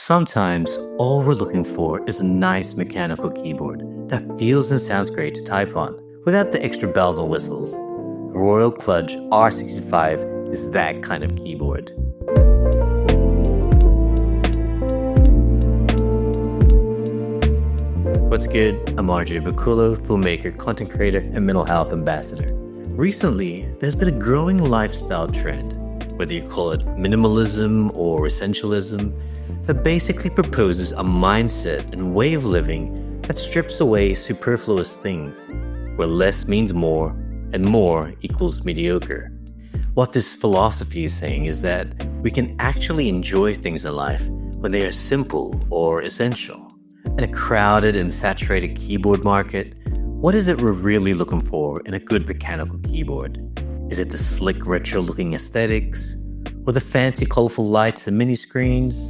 Sometimes all we're looking for is a nice mechanical keyboard that feels and sounds great to type on, without the extra bells and whistles. The Royal Kludge R65 is that kind of keyboard. What's good? I'm RJ Bakulo, filmmaker, content creator, and mental health ambassador. Recently, there's been a growing lifestyle trend, whether you call it minimalism or essentialism, that basically proposes a mindset and way of living that strips away superfluous things, where less means more and more equals mediocre. What this philosophy is saying is that we can actually enjoy things in life when they are simple or essential. In a crowded and saturated keyboard market, what is it we're really looking for in a good mechanical keyboard? Is it the slick retro-looking aesthetics? Or the fancy colorful lights and mini screens?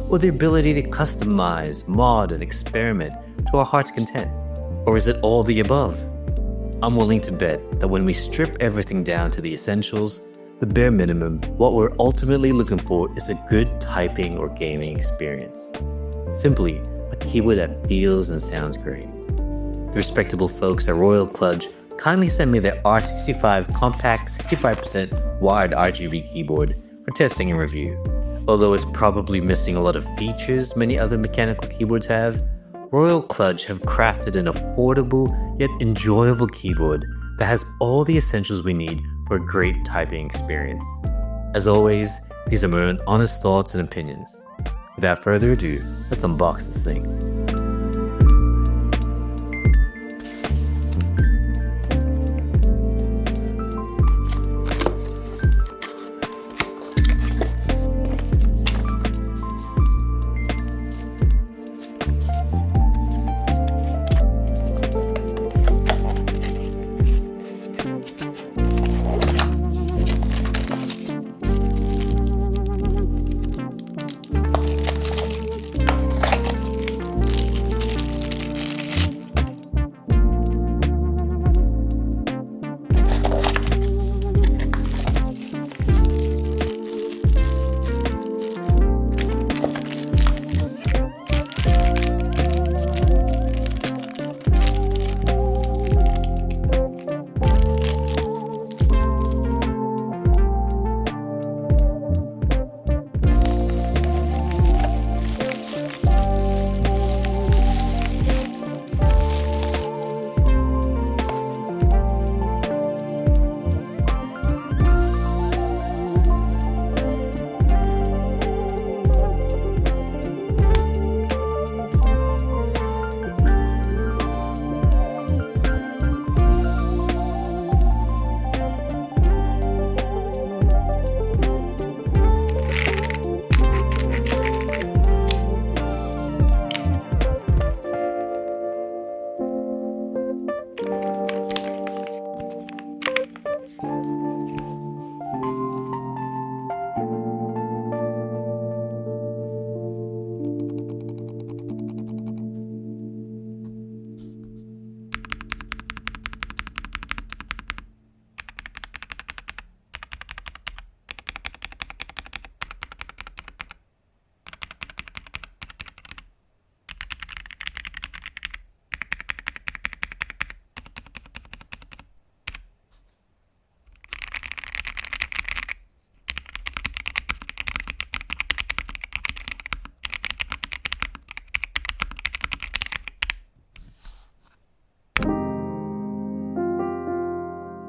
Or the ability to customize, mod, and experiment to our heart's content? Or is it all the above? I'm willing to bet that when we strip everything down to the essentials, the bare minimum, what we're ultimately looking for is a good typing or gaming experience. Simply, a keyboard that feels and sounds great. The respectable folks at Royal Kludge kindly sent me their R65 compact 65% wired RGB keyboard for testing and review. Although it's probably missing a lot of features many other mechanical keyboards have, Royal Kludge have crafted an affordable yet enjoyable keyboard that has all the essentials we need for a great typing experience. As always, these are my own honest thoughts and opinions. Without further ado, let's unbox this thing.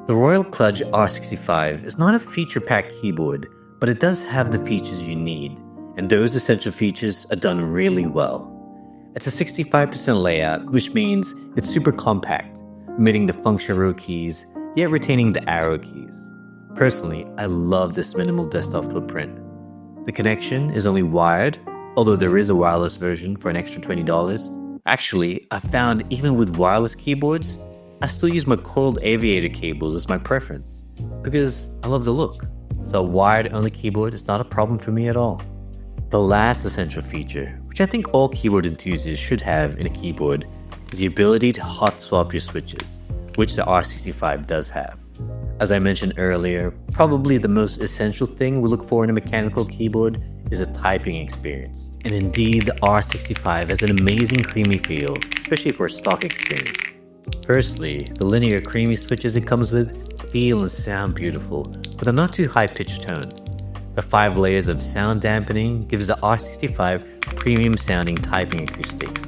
The Royal Kludge R65 is not a feature-packed keyboard, but it does have the features you need, and those essential features are done really well. It's a 65% layout, which means it's super compact, omitting the function row keys, yet retaining the arrow keys. Personally, I love this minimal desktop footprint. The connection is only wired, although there is a wireless version for an extra $20. Actually, I found even with wireless keyboards, I still use my coiled aviator cable as my preference, because I love the look. So a wired-only keyboard is not a problem for me at all. The last essential feature, which I think all keyboard enthusiasts should have in a keyboard, is the ability to hot swap your switches, which the R65 does have. As I mentioned earlier, probably the most essential thing we look for in a mechanical keyboard is the typing experience. And indeed, the R65 has an amazing creamy feel, especially for a stock experience. Firstly, the linear creamy switches it comes with feel and sound beautiful, with a not too high-pitched tone. The 5 layers of sound dampening gives the R65 premium sounding typing acoustics.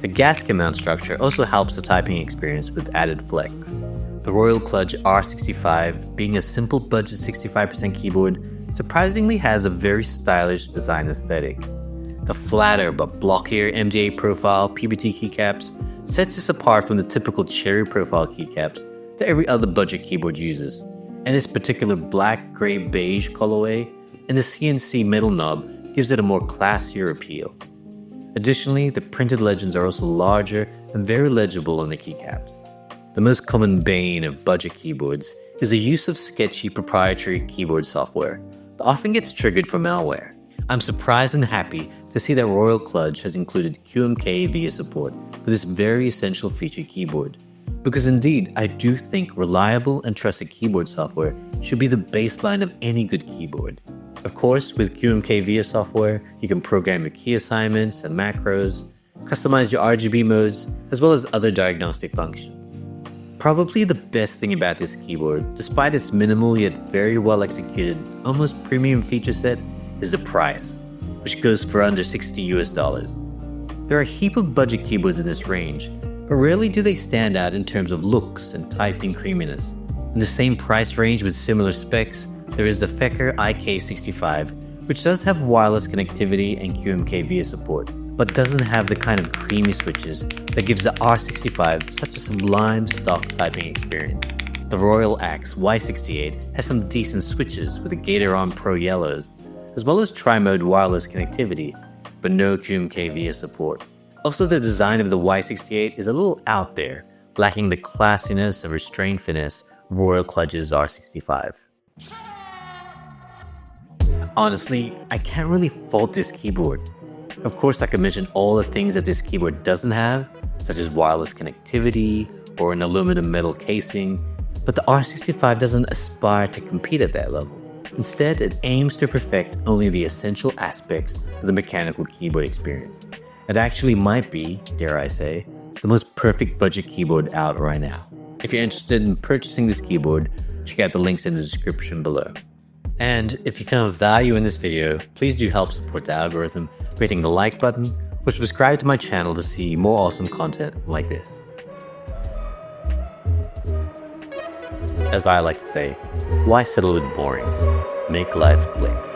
The gasket mount structure also helps the typing experience with added flex. The Royal Kludge R65, being a simple budget 65% keyboard, surprisingly has a very stylish design aesthetic. The flatter but blockier MDA-profile PBT keycaps sets this apart from the typical cherry profile keycaps that every other budget keyboard uses. And this particular black, gray, beige colorway and the CNC metal knob gives it a more classier appeal. Additionally, the printed legends are also larger and very legible on the keycaps. The most common bane of budget keyboards is the use of sketchy proprietary keyboard software that often gets triggered for malware. I'm surprised and happy to see that Royal Kludge has included QMK VIA support for this very essential feature keyboard. Because indeed, I do think reliable and trusted keyboard software should be the baseline of any good keyboard. Of course, with QMK VIA software, you can program your key assignments and macros, customize your RGB modes, as well as other diagnostic functions. Probably the best thing about this keyboard, despite its minimal yet very well executed, almost premium feature set, is the price, which goes for under $60. There are a heap of budget keyboards in this range, but rarely do they stand out in terms of looks and typing creaminess. In the same price range with similar specs, there is the Fecker IK65, which does have wireless connectivity and QMK VIA support, but doesn't have the kind of creamy switches that gives the R65 such a sublime stock typing experience. The Royal Axe Y68 has some decent switches with the Gatoron Pro Yellows, as well as tri-mode wireless connectivity, but no QMK VIA support. Also, the design of the Y68 is a little out there, lacking the classiness and restrained finesse of Royal Kludge's R65. Honestly, I can't really fault this keyboard. Of course, I could mention all the things that this keyboard doesn't have, such as wireless connectivity or an aluminum metal casing, but the R65 doesn't aspire to compete at that level. Instead, it aims to perfect only the essential aspects of the mechanical keyboard experience. It actually might be, dare I say, the most perfect budget keyboard out right now. If you're interested in purchasing this keyboard, check out the links in the description below. And if you found value in this video, please do help support the algorithm by hitting the like button or subscribe to my channel to see more awesome content like this. As I like to say, why settle with boring? Make life click.